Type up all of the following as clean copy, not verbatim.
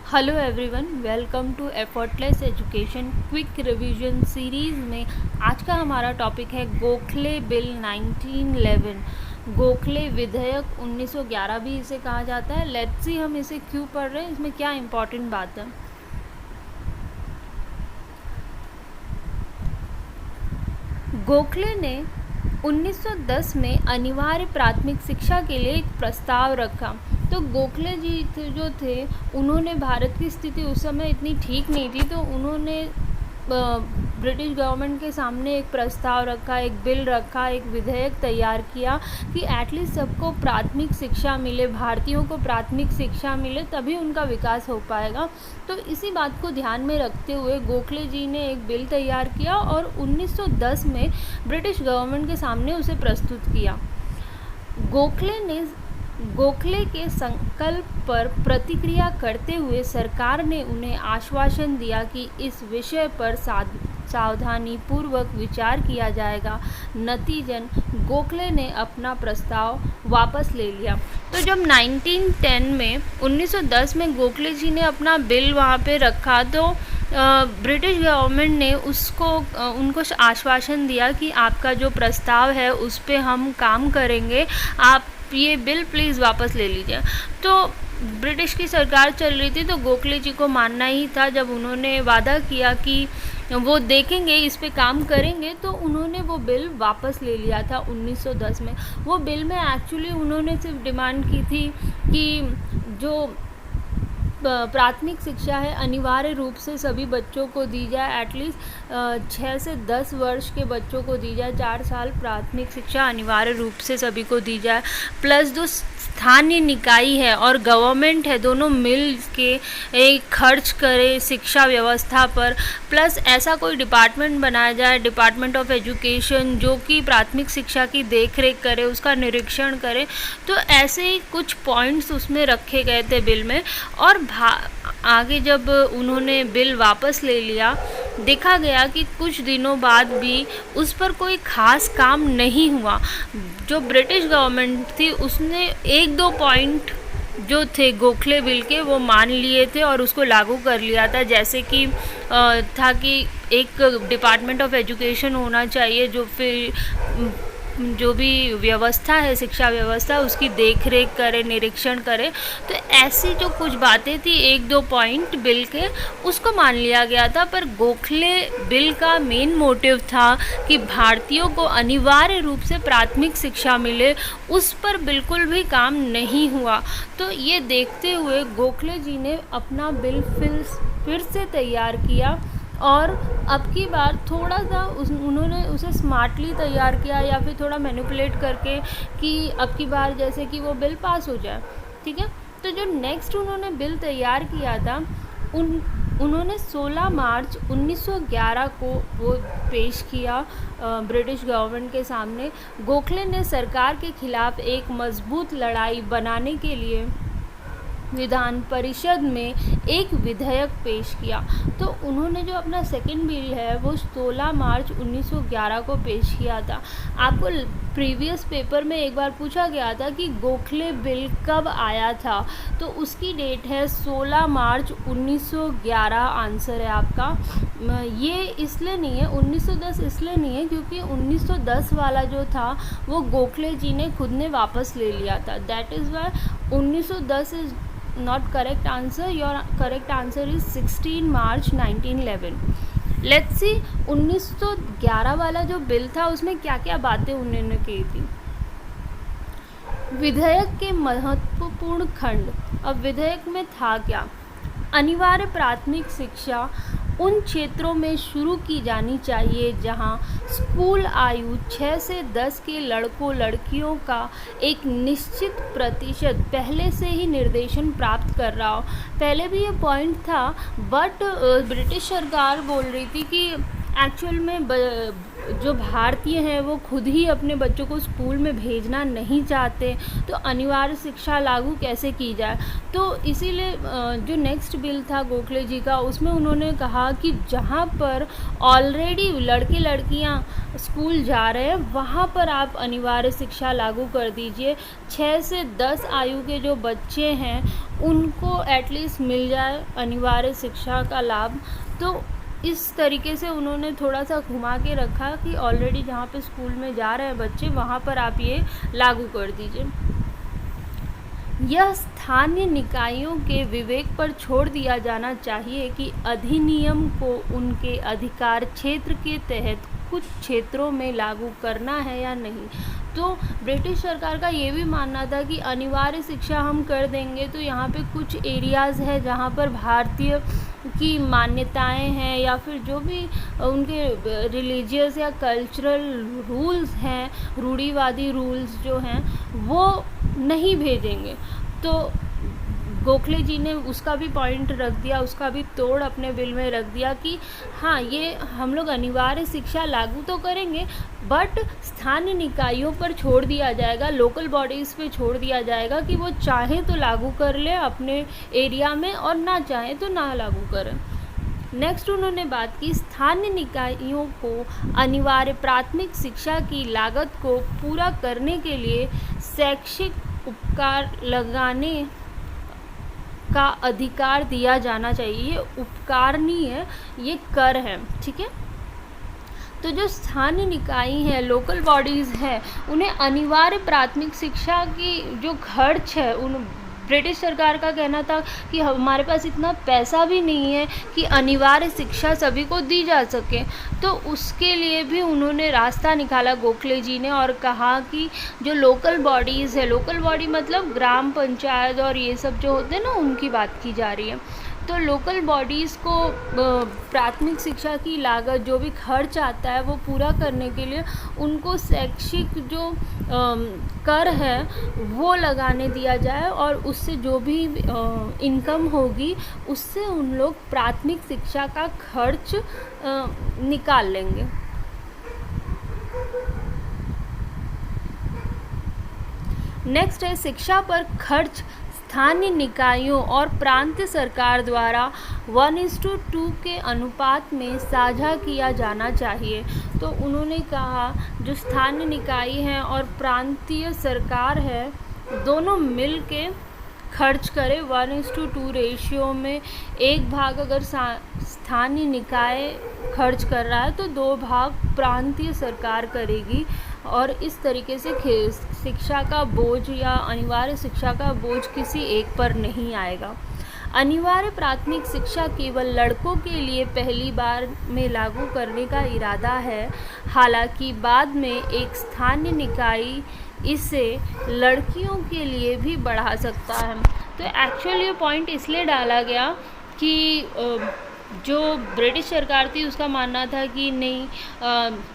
Hello everyone, welcome to effortless education quick revision series में आज का हमारा टॉपिक है गोखले बिल 1911। गोखले विधेयक 1911 भी इसे कहा जाता है। लेट्स सी हम इसे क्यों पढ़ रहे हैं, इसमें क्या इम्पोर्टेंट बात है। गोखले ने 1910 में अनिवार्य प्राथमिक शिक्षा के लिए एक प्रस्ताव रखा। तो गोखले जी जो थे उन्होंने, भारत की स्थिति उस समय इतनी ठीक नहीं थी, तो उन्होंने ब्रिटिश गवर्नमेंट के सामने एक प्रस्ताव रखा, एक बिल रखा, एक विधेयक तैयार किया कि एटलीस्ट सबको प्राथमिक शिक्षा मिले, भारतीयों को प्राथमिक शिक्षा मिले, तभी उनका विकास हो पाएगा। तो इसी बात को ध्यान में रखते हुए गोखले जी ने एक बिल तैयार किया और 1910 में ब्रिटिश गवर्नमेंट के सामने उसे प्रस्तुत किया। गोखले के संकल्प पर प्रतिक्रिया करते हुए सरकार ने उन्हें आश्वासन दिया कि इस विषय पर सावधानीपूर्वक विचार किया जाएगा। नतीजन गोखले ने अपना प्रस्ताव वापस ले लिया। तो जब 1910 में गोखले जी ने अपना बिल वहाँ पे रखा, तो ब्रिटिश गवर्नमेंट ने उनको आश्वासन दिया कि आपका जो प्रस्ताव है उस पे हम काम करेंगे, आप ये बिल प्लीज़ वापस ले लीजिए। तो ब्रिटिश की सरकार चल रही थी, तो गोखले जी को मानना ही था। जब उन्होंने वादा किया कि वो देखेंगे, इस पे काम करेंगे, तो उन्होंने वो बिल वापस ले लिया था 1910 में। वो बिल में एक्चुअली उन्होंने सिर्फ डिमांड की थी कि जो प्राथमिक शिक्षा है अनिवार्य रूप से सभी बच्चों को दी जाए, एटलीस्ट 6 से 10 वर्ष के बच्चों को दी जाए। 4 साल प्राथमिक शिक्षा अनिवार्य रूप से सभी को दी जाए। प्लस जो स्थानीय निकाय है और गवर्नमेंट है, दोनों मिल के एक खर्च करे शिक्षा व्यवस्था पर। प्लस ऐसा कोई डिपार्टमेंट बनाया जाए, डिपार्टमेंट ऑफ एजुकेशन, जो कि प्राथमिक शिक्षा की देख रेख करे, उसका निरीक्षण करे। तो ऐसे ही कुछ पॉइंट्स उसमें रखे गए थे बिल में। और आगे जब उन्होंने बिल वापस ले लिया, देखा गया कि कुछ दिनों बाद भी उस पर कोई ख़ास काम नहीं हुआ। जो ब्रिटिश गवर्नमेंट थी उसने 1-2 पॉइंट जो थे गोखले बिल के वो मान लिए थे और उसको लागू कर लिया था। जैसे कि था कि एक डिपार्टमेंट ऑफ एजुकेशन होना चाहिए जो भी व्यवस्था है, शिक्षा व्यवस्था, उसकी देख रेख करे, निरीक्षण करे। तो ऐसी जो कुछ बातें थी, 1-2 पॉइंट बिल के, उसको मान लिया गया था। पर गोखले बिल का मेन मोटिव था कि भारतीयों को अनिवार्य रूप से प्राथमिक शिक्षा मिले, उस पर बिल्कुल भी काम नहीं हुआ। तो ये देखते हुए गोखले जी ने अपना बिल फिर से तैयार किया और अब की बार थोड़ा सा उन्होंने उसे स्मार्टली तैयार किया, या फिर थोड़ा मैनिपुलेट करके कि अब की बार जैसे कि वो बिल पास हो जाए। ठीक है। तो जो नेक्स्ट उन्होंने बिल तैयार किया था, उन्होंने 16 मार्च 1911 को वो पेश किया ब्रिटिश गवर्नमेंट के सामने। गोखले ने सरकार के खिलाफ एक मजबूत लड़ाई बनाने के लिए विधान परिषद में एक विधेयक पेश किया। तो उन्होंने जो अपना सेकंड बिल है वो 16 मार्च 1911 को पेश किया था। आपको प्रीवियस पेपर में एक बार पूछा गया था कि गोखले बिल कब आया था, तो उसकी डेट है 16 मार्च 1911। आंसर है आपका। ये इसलिए नहीं है 1910, इसलिए नहीं है क्योंकि 1910 वाला जो था वो गोखले जी ने खुद ने वापस ले लिया था। That is why 1910 is not correct answer. Your correct answer is 16 March 1911. Let's see 1911 वाला जो बिल था उसमें क्या क्या बातें उन्होंने की थी। विधेयक के महत्वपूर्ण खंड। अब विधेयक में था क्या? अनिवार्य प्राथमिक शिक्षा उन क्षेत्रों में शुरू की जानी चाहिए जहां स्कूल आयु 6 से 10 के लड़कों लड़कियों का एक निश्चित प्रतिशत पहले से ही निर्देशन प्राप्त कर रहा हो। पहले भी ये पॉइंट था, बट ब्रिटिश सरकार बोल रही थी कि एक्चुअल में जो भारतीय हैं वो खुद ही अपने बच्चों को स्कूल में भेजना नहीं चाहते, तो अनिवार्य शिक्षा लागू कैसे की जाए। तो इसीलिए जो नेक्स्ट बिल था गोखले जी का, उसमें उन्होंने कहा कि जहाँ पर ऑलरेडी लड़के लड़कियाँ स्कूल जा रहे हैं वहाँ पर आप अनिवार्य शिक्षा लागू कर दीजिए। 6 से 10 आयु के जो बच्चे हैं उनको एटलीस्ट मिल जाए अनिवार्य शिक्षा का लाभ। तो इस तरीके से उन्होंने थोड़ा सा घुमा के रखा कि ऑलरेडी जहाँ पे स्कूल में जा रहे हैं बच्चे वहाँ पर आप ये लागू कर दीजिए। यह स्थानीय निकायों के विवेक पर छोड़ दिया जाना चाहिए कि अधिनियम को उनके अधिकार क्षेत्र के तहत कुछ क्षेत्रों में लागू करना है या नहीं। तो ब्रिटिश सरकार का ये भी मानना था कि अनिवार्य शिक्षा हम कर देंगे तो यहाँ पे कुछ एरियाज़ है जहाँ पर भारतीय की मान्यताएं हैं या फिर जो भी उनके रिलीजियस या कल्चरल रूल्स हैं, रूढ़िवादी रूल्स जो हैं वो नहीं भेजेंगे। तो गोखले जी ने उसका भी पॉइंट रख दिया, उसका भी तोड़ अपने बिल में रख दिया कि हाँ ये हम लोग अनिवार्य शिक्षा लागू तो करेंगे बट स्थानीय निकायों पर छोड़ दिया जाएगा, लोकल बॉडीज़ पे छोड़ दिया जाएगा कि वो चाहे तो लागू कर ले अपने एरिया में और ना चाहे तो ना लागू करें। नेक्स्ट उन्होंने बात की स्थानीय निकायों को अनिवार्य प्राथमिक शिक्षा की लागत को पूरा करने के लिए शैक्षिक उपकर लगाने का अधिकार दिया जाना चाहिए। ये उपकार नहीं है, ये कर है, ठीक है। तो जो स्थानीय निकाय हैं, लोकल बॉडीज़ हैं, उन्हें अनिवार्य प्राथमिक शिक्षा की जो खर्च है, उन ब्रिटिश सरकार का कहना था कि हमारे पास इतना पैसा भी नहीं है कि अनिवार्य शिक्षा सभी को दी जा सके। तो उसके लिए भी उन्होंने रास्ता निकाला गोखले जी ने और कहा कि जो लोकल बॉडीज़ है, लोकल बॉडी मतलब ग्राम पंचायत और ये सब जो होते हैं ना, उनकी बात की जा रही है। तो लोकल बॉडीज़ को प्राथमिक शिक्षा की लागत जो भी खर्च आता है वो पूरा करने के लिए उनको शैक्षिक जो कर है वो लगाने दिया जाए और उससे जो भी इनकम होगी उससे उन लोग प्राथमिक शिक्षा का खर्च निकाल लेंगे। नेक्स्ट है शिक्षा पर खर्च स्थानीय निकायों और प्रांतीय सरकार द्वारा 1:2 के अनुपात में साझा किया जाना चाहिए। तो उन्होंने कहा जो स्थानीय निकाय हैं और प्रांतीय सरकार है दोनों मिल के खर्च करें 1:2 रेशियो में। एक भाग अगर स्थानीय निकाय खर्च कर रहा है तो 2 भाग प्रांतीय सरकार करेगी और इस तरीके से शिक्षा का बोझ या अनिवार्य शिक्षा का बोझ किसी एक पर नहीं आएगा। अनिवार्य प्राथमिक शिक्षा केवल लड़कों के लिए पहली बार में लागू करने का इरादा है, हालांकि बाद में एक स्थानीय निकाय इसे लड़कियों के लिए भी बढ़ा सकता है। तो एक्चुअली ये पॉइंट इसलिए डाला गया कि जो ब्रिटिश सरकार थी उसका मानना था कि नहीं,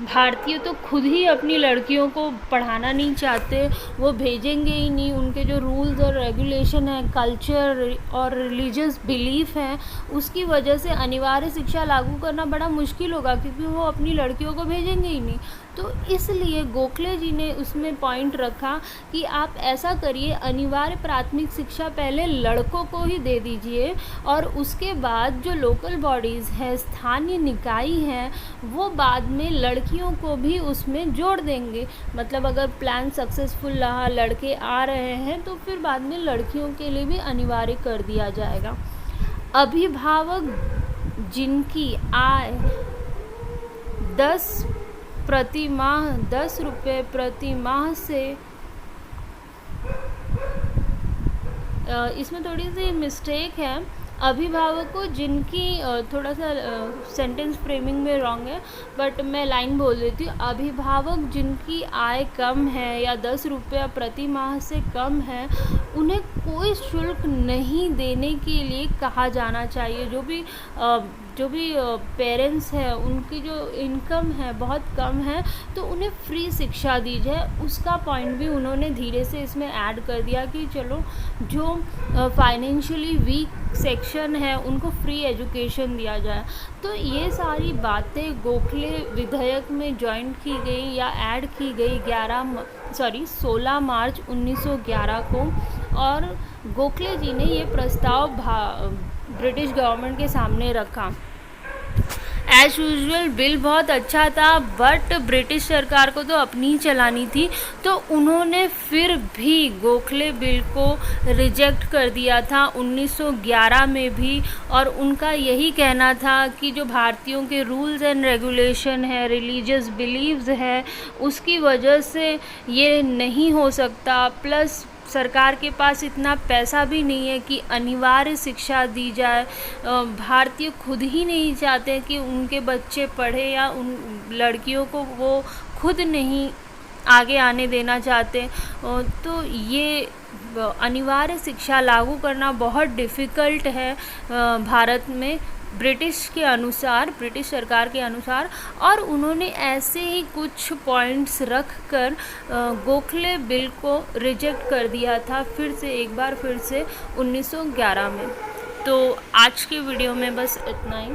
भारतीय तो खुद ही अपनी लड़कियों को पढ़ाना नहीं चाहते, वो भेजेंगे ही नहीं, उनके जो रूल्स और रेगुलेशन है, कल्चर और रिलीजियस बिलीफ हैं, उसकी वजह से अनिवार्य शिक्षा लागू करना बड़ा मुश्किल होगा क्योंकि वो अपनी लड़कियों को भेजेंगे ही नहीं। तो इसलिए गोखले जी ने उसमें पॉइंट रखा कि आप ऐसा करिए, अनिवार्य प्राथमिक शिक्षा पहले लड़कों को ही दे दीजिए और उसके बाद जो लोकल बॉडीज़ हैं, स्थानीय निकाय हैं, वो बाद में लड़कियों को भी उसमें जोड़ देंगे। मतलब अगर प्लान सक्सेसफुल रहा, लड़के आ रहे हैं, तो फिर बाद में लड़कियों के लिए भी अनिवार्य कर दिया जाएगा। अभिभावक जिनकी आय 10 रुपये प्रति माह से, इसमें थोड़ी सी मिस्टेक है, अभिभावकों जिनकी थोड़ा सा सेंटेंस फ्रेमिंग में रॉन्ग है बट मैं लाइन बोल देती हूँ। अभिभावक जिनकी आय कम है या 10 रुपया प्रति माह से कम है, उन्हें कोई शुल्क नहीं देने के लिए कहा जाना चाहिए। जो भी जो भी पेरेंट्स हैं उनकी जो इनकम है बहुत कम है, तो उन्हें फ्री शिक्षा दी जाए, उसका पॉइंट भी उन्होंने धीरे से इसमें ऐड कर दिया कि चलो जो फाइनेंशियली वीक सेक्शन है उनको फ्री एजुकेशन दिया जाए। तो ये सारी बातें गोखले विधेयक में जॉइंट की गई या ऐड की गई 16 मार्च 1911 को, और गोखले जी ने ये प्रस्ताव ब्रिटिश गवर्नमेंट के सामने रखा। एज़ यूजुअल बिल बहुत अच्छा था, बट ब्रिटिश सरकार को तो अपनी चलानी थी, तो उन्होंने फिर भी गोखले बिल को रिजेक्ट कर दिया था 1911 में भी। और उनका यही कहना था कि जो भारतीयों के रूल्स एंड रेगुलेशन है, रिलीजियस बिलीव्स है, उसकी वजह से ये नहीं हो सकता। प्लस सरकार के पास इतना पैसा भी नहीं है कि अनिवार्य शिक्षा दी जाए। भारतीय खुद ही नहीं चाहते कि उनके बच्चे पढ़े, या उन लड़कियों को वो खुद नहीं आगे आने देना चाहते। तो ये अनिवार्य शिक्षा लागू करना बहुत डिफ़िकल्ट है भारत में, ब्रिटिश सरकार के अनुसार। और उन्होंने ऐसे ही कुछ पॉइंट्स रख कर गोखले बिल को रिजेक्ट कर दिया था फिर से 1911 में। तो आज की वीडियो में बस इतना ही।